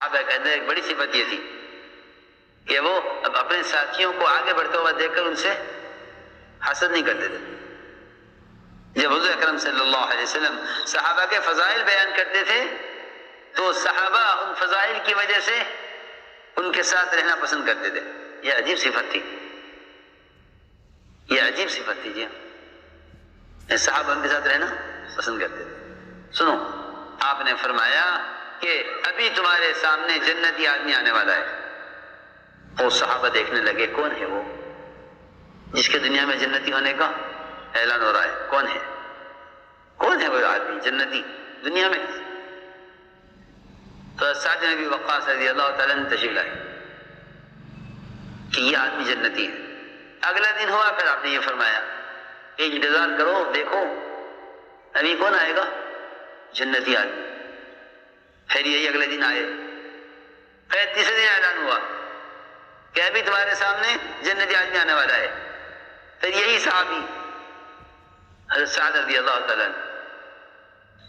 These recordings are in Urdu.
اب ایک بڑی صفت یہ تھی کہ وہ اب اپنے ساتھیوں کو آگے بڑھتے ہوا دیکھ کر ان سے حسد نہیں کرتے تھے. جب حضور اکرم صلی اللہ علیہ وسلم صحابہ کے فضائل بیان کرتے تھے تو صحابہ ان فضائل کی وجہ سے ان کے ساتھ رہنا پسند کرتے تھے. یہ عجیب صفت تھی، یہ عجیب صفت تھی. جی ہاں، صحابہ ان کے ساتھ رہنا پسند کرتے تھے. سنو، آپ نے فرمایا کہ ابھی تمہارے سامنے جنتی آدمی آنے والا ہے. وہ صحابہ دیکھنے لگے کون ہے وہ جس کے دنیا میں جنتی ہونے کا اعلان ہو رہا ہے؟ کون ہے؟ کون ہے وہ آدمی جنتی دنیا میں؟ تو سعد بن ابی وقاص رضی اللہ تعالیٰ نے تشریف لائے کہ یہ آدمی جنتی ہے. اگلا دن ہوا، پھر آپ نے یہ فرمایا کہ انتظار کرو، دیکھو ابھی کون آئے گا؟ جنتی آدمی. پھر یہی اگلے دن آئے. پھر تیسرے دن اعلان ہوا کہ ابھی تمہارے سامنے جنتی آدمی آنے والا ہے. پھر یہی صحابی حضرت سعد رضی اللہ تعالیٰ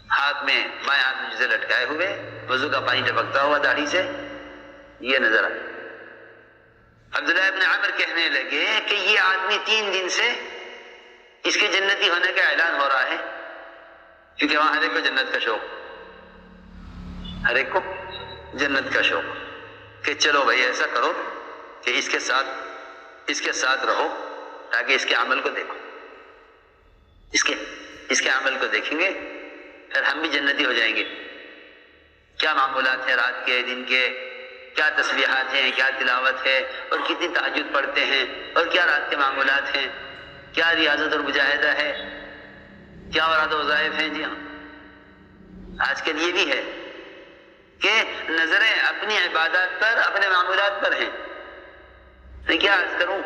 ہاتھ میں بائیں ہاتھ میں جوتے لٹکائے ہوئے، وضو کا پانی ٹپکتا ہوا داڑھی سے، یہ نظر آیا. عبداللہ ابن عامر کہنے لگے کہ یہ آدمی 3 دن سے اس کے جنتی ہونے کا اعلان ہو رہا ہے، کیونکہ وہاں ہر ایک کو جنت کا شوق، ہر ایک کو جنت کا شوق کہ چلو بھائی ایسا کرو کہ اس کے ساتھ رہو تاکہ اس کے عمل کو دیکھو، اس کے عمل کو دیکھیں گے پھر ہم بھی جنتی ہو جائیں گے. کیا معمولات ہیں رات کے دن کے، کیا تسبیحات ہیں، کیا تلاوت ہے، اور کتنی تہجد پڑھتے ہیں، اور کیا رات کے معمولات ہیں، کیا ریاضت اور مجاہدہ ہے، کیا اوراد و وظائف ہیں. جی ہاں، آج کل یہ بھی ہے کہ نظریں اپنی عبادات پر، اپنے معمولات پر ہیں. میں کیا عرض کروں،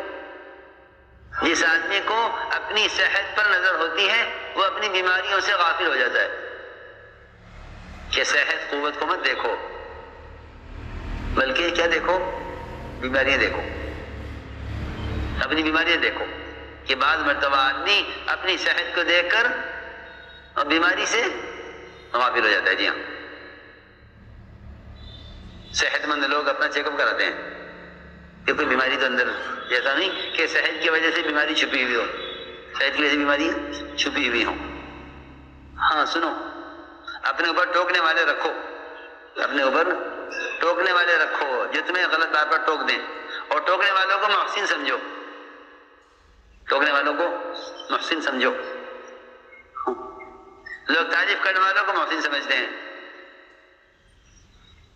جس آدمی کو اپنی صحت پر نظر ہوتی ہے وہ اپنی بیماریوں سے غافل ہو جاتا ہے کہ صحت قوت کو مت دیکھو، بلکہ کیا دیکھو؟ بیماریاں دیکھو، اپنی بیماریاں دیکھو. کہ بعض مرتبہ آدمی اپنی صحت کو دیکھ کر اور بیماری سے غافل ہو جاتا ہے. جی ہاں، صحت مند لوگ اپنا چیک اپ کراتے ہیں کہ کوئی بیماری تو اندر، ایسا نہیں کہ صحت کی وجہ سے بیماری چھپی ہوئی ہو، صحت کی وجہ سے بیماری چھپی ہوئی ہو. ہاں سنو، اپنے اوپر ٹوکنے والے رکھو، اپنے اوپر ٹوکنے والے رکھو جو تمہیں غلط بات پر ٹوک دیں، اور ٹوکنے والوں کو محسن سمجھو، ٹوکنے والوں کو محسن سمجھو. لوگ تعریف کرنے والوں کو محسن سمجھتے ہیں،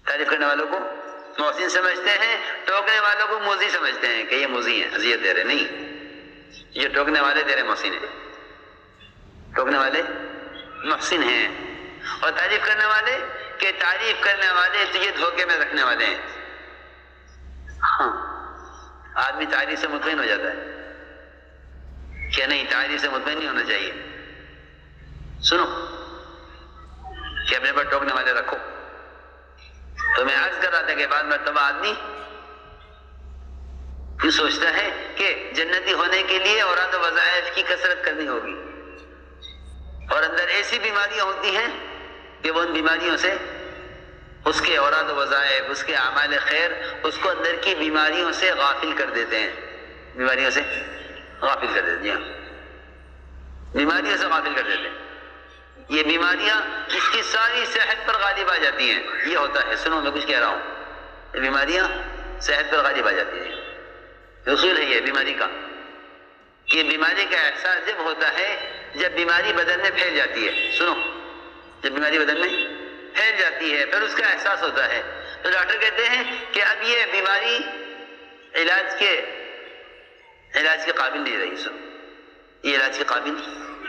تعریف کرنے والوں کو محسن سمجھتے ہیں، ٹوکنے والوں کو موذی سمجھتے ہیں کہ یہ موذی ہیں، اذیت دے رہے. نہیں، یہ ٹوکنے والے تیرے محسن ہیں، ٹوکنے والے محسن ہیں، اور تعریف کرنے والے کہ تعریف کرنے والے تجھے دھوکے میں رکھنے والے ہیں. ہاں، آدمی تعریف سے مطمئن ہو جاتا ہے کہ نہیں، تعریف سے مطمئن نہیں ہونا چاہیے. سنو کہ اپنے پر ٹوکنے والے رکھو. تو میں عرض کر رہا تھا کہ بعض مرتبہ آدمی یہ سوچتا ہے کہ جنتی ہونے کے لیے اوراد و وظائف کی کثرت کرنی ہوگی، اور اندر ایسی بیماریاں ہوتی ہیں کہ وہ ان بیماریوں سے، اس کے اوراد و وظائف، اس کے اعمال خیر، اس کو اندر کی بیماریوں سے غافل کر دیتے ہیں، بیماریوں سے غافل کر دیتے ہیں. بیماریوں سے غافل کر دیتے ہیں. یہ بیماریاں اس کی ساری صحت پر غالب آ جاتی ہیں. یہ ہوتا ہے، سنو میں کچھ کہہ رہا ہوں، یہ بیماریاں صحت پر غالب آ جاتی ہیں. اصول ہے یہ بیماری کا کہ بیماری کا احساس جب ہوتا ہے جب بیماری بدن میں پھیل جاتی ہے. سنو، جب بیماری بدن میں پھیل جاتی ہے پھر اس کا احساس ہوتا ہے، تو ڈاکٹر کہتے ہیں کہ اب یہ بیماری علاج کے قابل نہیں رہی. سنو، یہ علاج کے قابل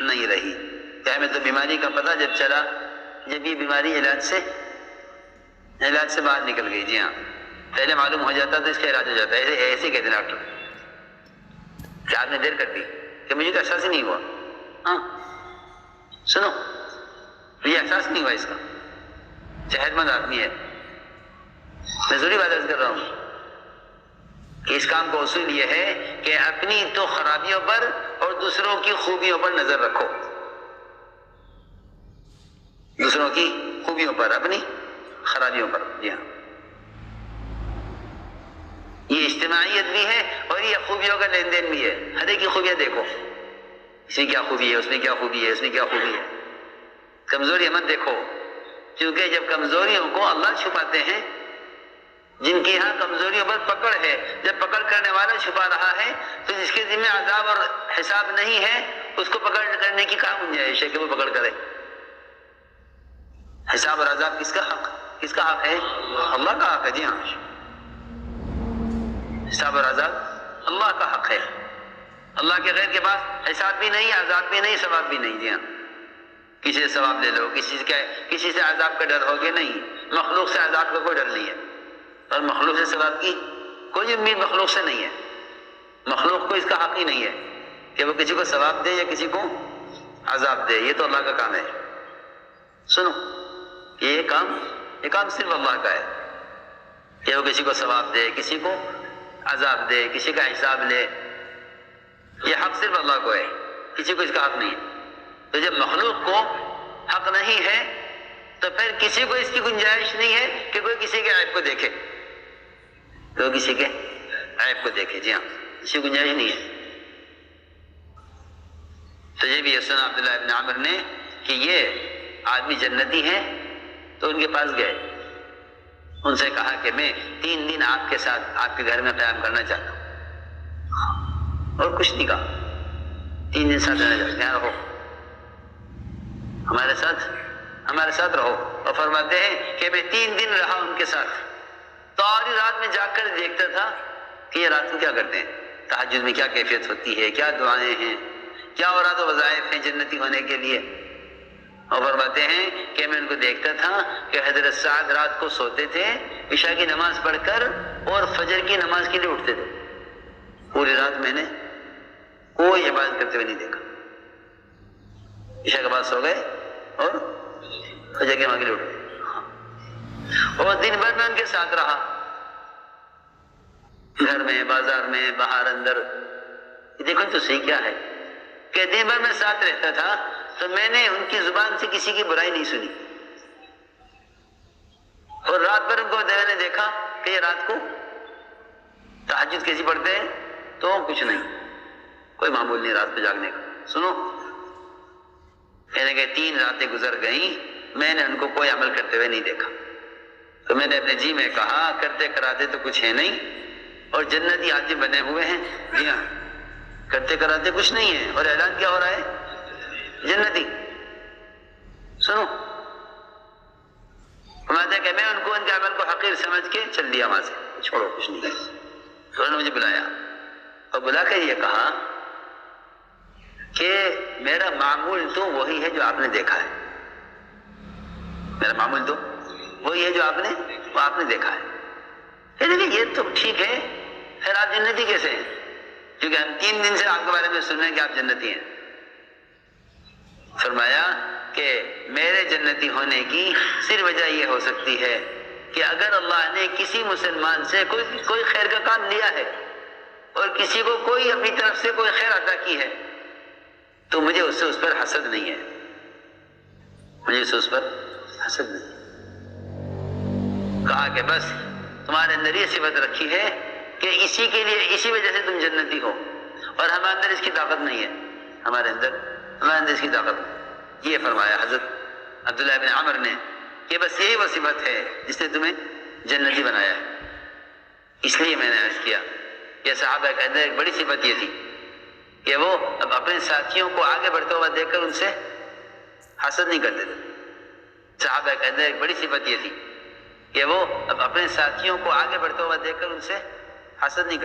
نہیں رہی. کہ ہمیں تو بیماری کا پتہ جب چلا جب یہ بیماری علاج سے باہر نکل گئی. جی ہاں، پہلے معلوم ہو جاتا تو اس کا علاج ہو جاتا ہے. ایسے کہتے ہیں ڈاکٹر کہ آپ نے دیر کر دی کہ مجھے تو احساس ہی نہیں ہوا. ہاں سنو، مجھے احساس نہیں ہوا اس کا. صحت مند آدمی ہے. میں ضروری بات عرض کر رہا ہوں کہ اس کام کا اصول یہ ہے کہ اپنی تو خرابیوں پر اور دوسروں کی خوبیوں پر نظر رکھو، دوسروں کی خوبیوں پر، اپنی خرابیوں پر. جی ہاں، اجتماعیت بھی ہے اور یہ خوبیوں کا لین دین بھی ہے. ہر ایک کی خوبیاں دیکھو, اس میں کیا خوبی ہے, اس میں کیا خوبی ہے, اس میں کیا خوبی ہے. کمزوری مت دیکھو, کیونکہ جب کمزوریوں کو اللہ چھپاتے ہیں, جن کی یہاں کمزوریوں پر پکڑ ہے, جب پکڑ کرنے والا چھپا رہا ہے تو جس کے ذمہ عذاب اور حساب نہیں ہے اس کو پکڑ کرنے کی کہاں گنجائش ہے کہ وہ پکڑ کرے. حساب اور عذاب کس کا حق ہے؟ اللہ کا حق ہے. جی ہاں, حساب اور عذاب اللہ کا حق ہے. اللہ کے غیر کے پاس حساب بھی نہیں, عذاب بھی نہیں, ثواب بھی نہیں. جی ہاں, کسی سے ثواب لے لو, کسی سے عذاب کا ڈر ہو کہ نہیں. مخلوق سے عذاب کا کوئی ڈر نہیں ہے, اور مخلوق سے ثواب کی کوئی امید مخلوق سے نہیں ہے. مخلوق کو اس کا حق ہی نہیں ہے کہ وہ کسی کو ثواب دے یا کسی کو عذاب دے. یہ تو اللہ کا کام ہے. سنو, یہ کام صرف اللہ کا ہے کہ وہ کسی کو ثواب دے, کسی کو عذاب دے, کسی کا حساب لے. یہ حق صرف اللہ کو ہے, کسی کو اس کا حق نہیں ہے. تو جب مخلوق کو حق نہیں ہے تو پھر کسی کو اس کی گنجائش نہیں ہے کہ کوئی کسی کے عیب کو دیکھے, جی ہاں, کسی کو گنجائش نہیں ہے. تو یہ بھی سنا عبداللہ ابن عمر نے کہ یہ آدمی جنتی ہیں, تو ان کے پاس گئے, ان سے کہا کہ میں 3 دن آپ کے ساتھ آپ کے گھر میں قیام کرنا چاہتا ہوں, اور کچھ نہیں کہا. 3 دن ساتھ رہنا چاہتے ہیں, رہو ہمارے ساتھ رہو. اور فرماتے ہیں کہ میں 3 دن رہا ان کے ساتھ, ساری رات میں جاگ کر دیکھتا تھا کہ یہ رات کو کیا کرتے ہیں, تہجد میں کیا کیفیت ہوتی ہے, کیا دعائیں ہیں, کیا اوراد و وظائف ہیں جنتی ہونے کے لیے. اور فرماتے ہیں کہ میں ان کو دیکھتا تھا کہ حضرت سعد رات کو سوتے تھے, عشاء کی نماز پڑھ کر اور فجر کی نماز کے لیے اٹھتے تھے. پوری رات میں نے کوئی عبادت کرتے ہوئے نہیں دیکھا. عشاء کے بعد سو گئے اور فجر کی نماز کے لیے اٹھ گئے. اور دن بھر میں ان کے ساتھ رہا, گھر میں, بازار میں, باہر, اندر. دیکھو تو صحیح کیا ہے کہ دن بھر میں ساتھ رہتا تھا تو میں نے ان کی زبان سے کسی کی برائی نہیں سنی, اور رات بھر ان کو میں نے دیکھا کہ یہ رات کو تہجد کیسی پڑھتے ہیں, تو کچھ نہیں, کوئی معمول نہیں رات کو جاگنے کا. سنو, میں نے کہ 3 راتیں گزر گئیں, میں نے ان کو کوئی عمل کرتے ہوئے نہیں دیکھا. تو میں نے اپنے جی میں کہا کرتے کراتے تو کچھ ہے نہیں, اور جنتی آدمی بنے ہوئے ہیں. جی ہاں, کرتے کراتے کچھ نہیں ہے, اور اعلان کیا ہو رہا ہے, جنتی. سنو, فرماتے کہ میں ان کو ان کے عمل کو حقیر سمجھ کے چل دیا وہاں سے, چھوڑو کچھ نہیں. تو انہوں نے مجھے بلایا اور بلا کے یہ کہا کہ میرا معمول تو وہی ہے جو آپ نے دیکھا ہے, میرا معمول تو وہی ہے جو آپ نے دیکھا ہے. کہ یہ تو ٹھیک ہے, پھر آپ جنتی کیسے ہیں, کیونکہ ہم 3 دن سے آپ کے بارے میں سن رہے ہیں کہ آپ جنتی ہیں. فرمایا کہ میرے جنتی ہونے کی صرف وجہ یہ ہو سکتی ہے کہ اگر اللہ نے کسی مسلمان سے کوئی خیر کا کام لیا ہے اور کسی کو کوئی اپنی طرف سے کوئی خیر عطا کی ہے تو مجھے اس پر حسد نہیں ہے, کہا کہ بس تمہارے اندر یہ صفت رکھی ہے کہ اسی وجہ سے تم جنتی ہو, اور ہمارے اندر اس کی طاقت نہیں ہے, ہمارے اندر اس کی طاقت نہیں. یہ فرمایا حضرت عبداللہ بن عمر نے کہ بس یہی وہ صفت ہے جس نے تمہیں جنتی بنایا ہے. اس لیے میں نے عرض کیا کہ صحابہ کے اندر ایک بڑی صفت یہ تھی کہ وہ اب اپنے ساتھیوں کو آگے بڑھتا ہوا دیکھ کر ان سے حسد نہیں کرتے تھے. صحابہ کے اندر ایک بڑی صفت یہ تھی کہ وہ اب اپنے ساتھیوں کو آگے بڑھتا ہوا دیکھ کر ان سے حسد نہیں کرتے.